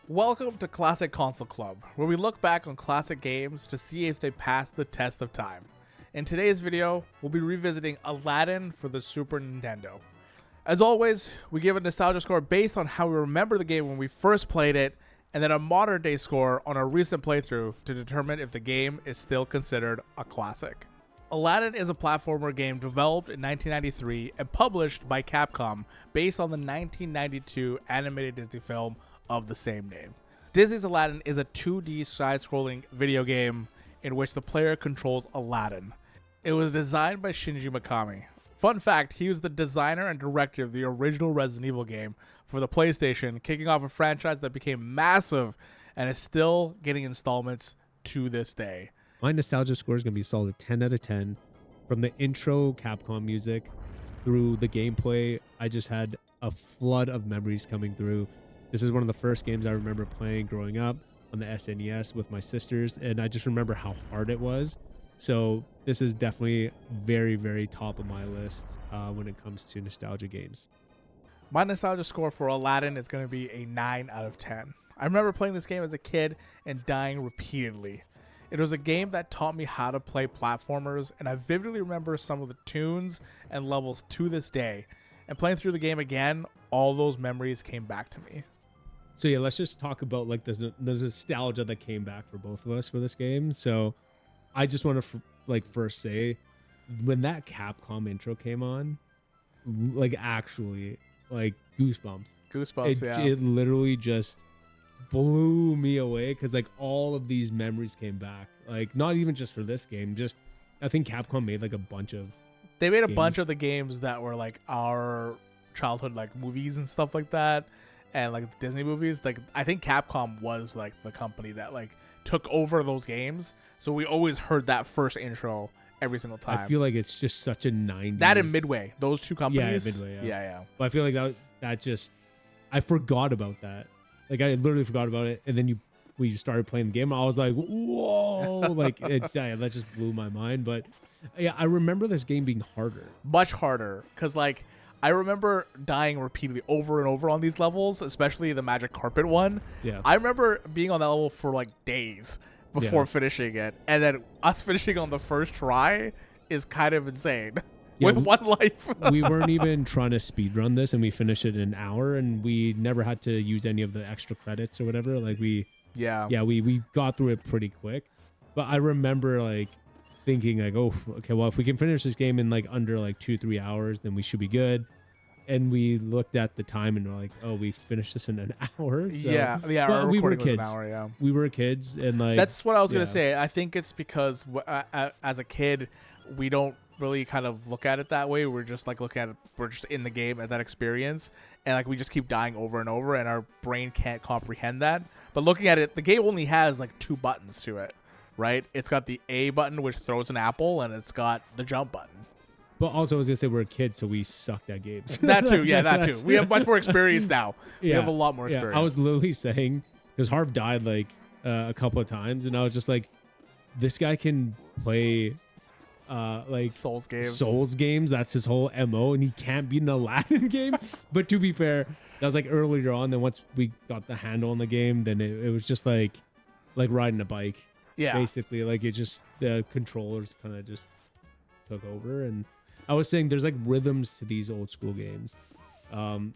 Welcome to Classic Console Club, where we look back on classic games to see if they passed the test of time. In today's video, we'll be revisiting Aladdin for the Super Nintendo. As always, we give a nostalgia score based on how we remember the game when we first played it, and then a modern day score on our recent playthrough to determine if the game is still considered a classic. Aladdin is a platformer game developed in 1993 and published by Capcom based on the 1992 animated Disney film of the same name. Disney's Aladdin is a 2D side-scrolling video game in which the player controls Aladdin. It was designed by Shinji Mikami. Fun fact, he was the designer and director of the original Resident Evil game for the PlayStation, kicking off a franchise that became massive and is still getting installments to this day. My nostalgia score is going to be a solid 10 out of 10. From the intro Capcom music through the gameplay, I just had a flood of memories coming through. This is one of the first games I remember playing growing up on the SNES with my sisters, and I just remember how hard it was. So this is definitely very, very top of my list when it comes to nostalgia games. My nostalgia score for Aladdin is going to be a 9 out of 10. I remember playing this game as a kid and dying repeatedly. It was a game that taught me how to play platformers, and I vividly remember some of the tunes and levels to this day. And playing through the game again, all those memories came back to me. So yeah, let's just talk about like the nostalgia that came back for both of us for this game. So I just want to first say, when that Capcom intro came on, like actually like goosebumps. It literally just blew me away because like all of these memories came back. Like not even just for this game, just I think Capcom made like a bunch of bunch of the games that were like our childhood like movies and stuff like that, and like the Disney movies. Like I think Capcom was like the company that like took over those games, so we always heard that first intro every single time. I feel like it's just such a 90s. That and Midway, those two companies. Yeah, Midway. Yeah. But I feel like that just I forgot about that. Like I literally forgot about it, and then we started playing the game. I was like, "Whoa!" Like that just blew my mind. But yeah, I remember this game being harder, much harder, because like I remember dying repeatedly over and over on these levels, especially the Magic Carpet one. Yeah, I remember being on that level for like days before finishing it, and then us finishing on the first try is kind of insane. Yeah, with one life. We weren't even trying to speed run this, and we finished it in an hour, and we never had to use any of the extra credits or whatever. Like we got through it pretty quick. But I remember like thinking like, oh, okay, well if we can finish this game in like under like 2-3 hours, then we should be good. And we looked at the time and we're like, oh, we finished this in an hour. So. Yeah. But we were kids. An hour, yeah. We were kids, and like that's what I was gonna say. I think it's because as a kid, we don't really kind of look at it that way. We're just like looking at it, we're just in the game at that experience, and like we just keep dying over and over, and our brain can't comprehend that. But looking at it, the game only has like 2 buttons to it, right? It's got the A button, which throws an apple, and it's got the jump button. But also I was gonna say we're a kid, so we sucked at games. That too. That too. We have much more experience now. We have a lot more experience. I was literally saying, because Harv died like a couple of times, and I was just like, this guy can play like Souls games. That's his whole MO, and he can't beat an Aladdin game. But to be fair, that was like earlier on. Then once we got the handle on the game, then it was just like riding a bike. Yeah, basically, like it just the controllers kind of just took over. And I was saying there's like rhythms to these old school games.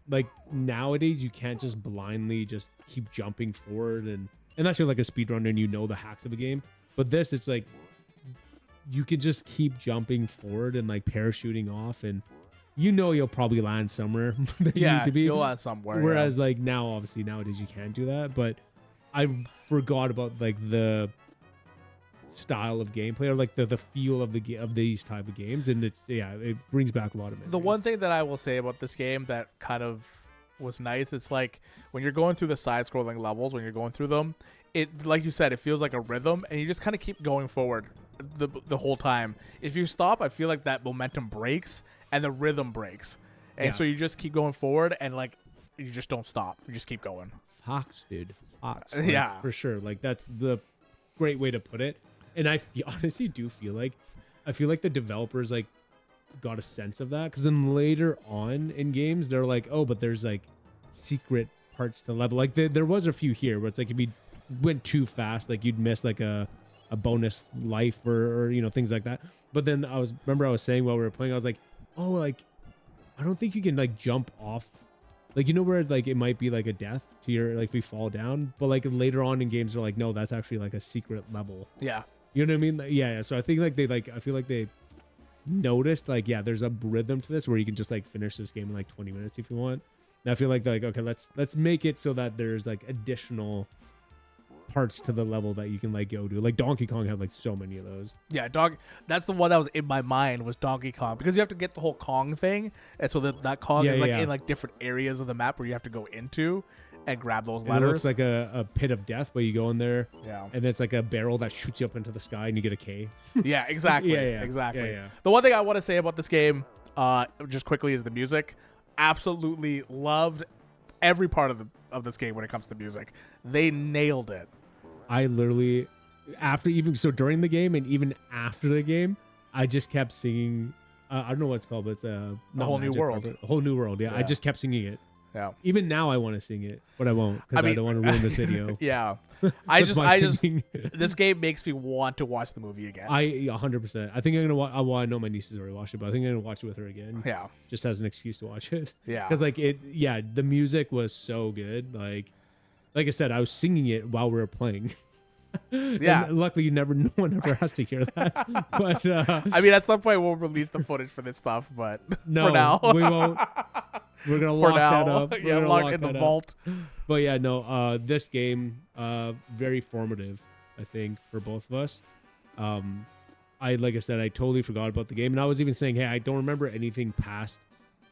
Like nowadays you can't just blindly just keep jumping forward, and unless you're like a speedrunner and you know the hacks of the game. But this, it's like you can just keep jumping forward and like parachuting off, and you'll probably land somewhere. You'll land somewhere. Whereas like now, obviously nowadays you can't do that. But I forgot about like the style of gameplay, or like the feel of these type of games, and it brings back a lot of memories. The one thing that I will say about this game that kind of was nice, it's like when you're going through the side-scrolling levels, when you're going through them, it, like you said, it feels like a rhythm, and you just kind of keep going forward the whole time. If you stop, I feel like that momentum breaks and the rhythm breaks, and so you just keep going forward, and like you just don't stop. You just keep going. Fox, dude. Fox. Like, for sure. Like that's the great way to put it. And I honestly do feel like the developers like got a sense of that, because then later on in games they're like, oh, but there's like secret parts to level. Like there was a few here where it's like if you went too fast, like you'd miss like a bonus life or things like that. But then I was saying while we were playing, I was like, oh, like I don't think you can like jump off, like where like it might be like a death to your, like if we fall down, but like later on in games they're like, no, that's actually like a secret level. Yeah. You know what I mean? Yeah. So I think like I feel like they noticed like, yeah, there's a rhythm to this where you can just like finish this game in like 20 minutes if you want. And I feel like they're like, okay, let's make it so that there's like additional parts to the level that you can like go to. Like Donkey Kong had like so many of those. Yeah, that's the one that was in my mind, was Donkey Kong, because you have to get the whole Kong thing, and so that Kong is like in like different areas of the map where you have to go into and grab those letters. It looks like a pit of death where you go in there, yeah, and it's like a barrel that shoots you up into the sky and you get a K. Yeah, exactly. Exactly. Yeah. The one thing I want to say about this game, just quickly, is the music. Absolutely loved every part of this game when it comes to music. They nailed it. I literally, during the game and even after the game, I just kept singing. I don't know what it's called, but it's A Whole New World. A Whole New World. Yeah, I just kept singing it. Yeah. Even now, I want to sing it, but I won't because I don't want to ruin this video. Yeah. This game makes me want to watch the movie again. 100%. I think I'm gonna watch. Well, I know my niece has already watched it, but I think I'm gonna watch it with her again. Yeah. Just as an excuse to watch it. Yeah. Because like it, yeah, the music was so good. Like I said, I was singing it while we were playing. Yeah. And luckily, no one ever has to hear that. But I mean, at some point we'll release the footage for this stuff, but no, for now we won't. We're gonna lock that up. Yeah, lock in the vault. But yeah, no. This game, very formative, I think, for both of us. Like I said, I totally forgot about the game, and I was even saying, hey, I don't remember anything past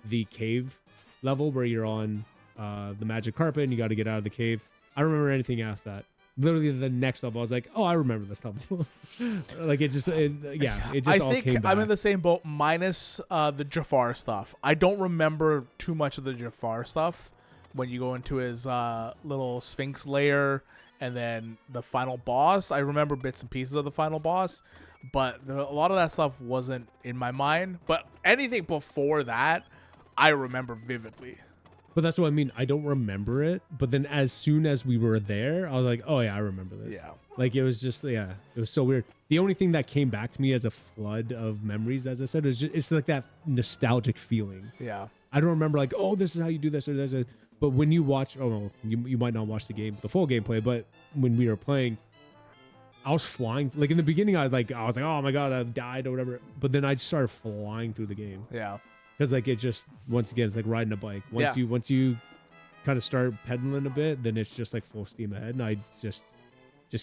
the cave level where you're on the magic carpet and you got to get out of the cave. I don't remember anything after that. Literally the next level, I was like, oh, I remember this level. Like it just all came back. I'm in the same boat, minus the Jafar stuff. I don't remember too much of the Jafar stuff when you go into his little Sphinx lair and then the final boss. I remember bits and pieces of the final boss, but a lot of that stuff wasn't in my mind. But anything before that, I remember vividly. But that's what I mean. I don't remember it. But then as soon as we were there, I was like, oh, yeah, I remember this. Yeah. Like, it was just, yeah, it was so weird. The only thing that came back to me as a flood of memories, as I said, is just, it's like that nostalgic feeling. Yeah. I don't remember like, oh, this is how you do this or this. But when you watch, you might not watch the full gameplay, but when we were playing, I was flying. Like in the beginning, I was like, oh my God, I've died or whatever. But then I just started flying through the game. Yeah. Because like it just, once again, it's like riding a bike. Once you kind of start pedaling a bit, then it's just like full steam ahead. And I just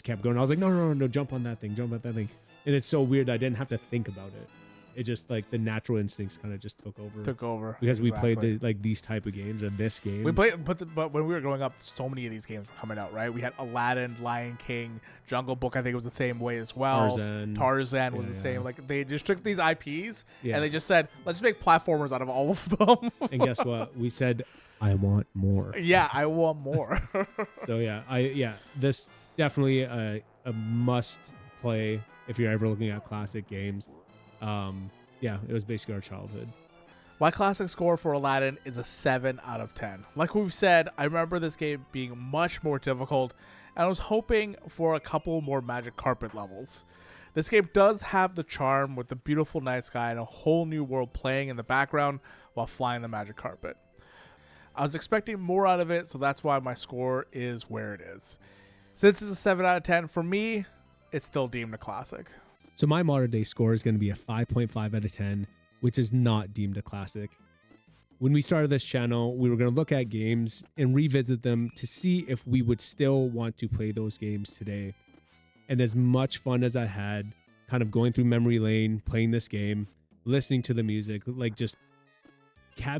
kept going. I was like, no, jump on that thing. And it's so weird. I didn't have to think about it. It just like the natural instincts kind of just took over. Because we played these type of games and this game. We played, but when we were growing up, so many of these games were coming out, right? We had Aladdin, Lion King, Jungle Book. I think it was the same way as well. Tarzan was the same. Like they just took these IPs and they just said, let's make platformers out of all of them. And guess what? We said, I want more. Yeah, I want more. So this definitely a must play if you're ever looking at classic games. It was basically our childhood. My classic score for Aladdin is a 7 out of 10. Like we've said, I remember this game being much more difficult, and I was hoping for a couple more magic carpet levels. This game does have the charm with the beautiful night sky and a whole new world playing in the background while flying the magic carpet. I was expecting more out of it, so that's why my score is where it is. Since it's a 7 out of 10, for me, it's still deemed a classic. So my modern day score is going to be a 5.5 out of 10, which is not deemed a classic. When we started this channel, we were going to look at games and revisit them to see if we would still want to play those games today. And as much fun as I had kind of going through memory lane, playing this game, listening to the music, like just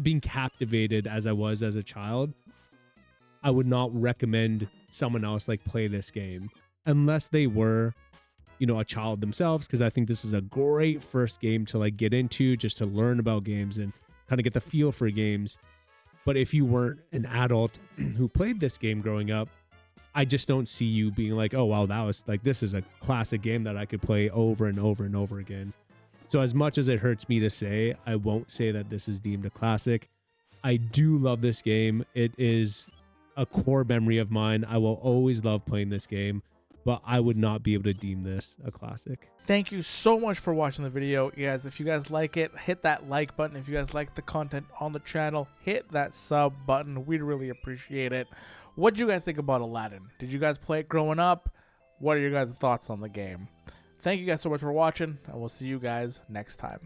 being captivated as I was as a child, I would not recommend someone else like play this game unless they were a child themselves, because I think this is a great first game to like get into, just to learn about games and kind of get the feel for games. But if you weren't an adult who played this game growing up, I just don't see you being like, oh wow, that was like, this is a classic game that I could play over and over and over again. So as much as it hurts me to say, I won't say that this is deemed a classic. I do love this game. It is a core memory of mine. I will always love playing this game, but I would not be able to deem this a classic. Thank you so much for watching the video, you guys. If you guys like it, hit that like button. If you guys like the content on the channel, hit that sub button. We'd really appreciate it. What did you guys think about Aladdin? Did you guys play it growing up? What are your guys' thoughts on the game? Thank you guys so much for watching, and we'll see you guys next time.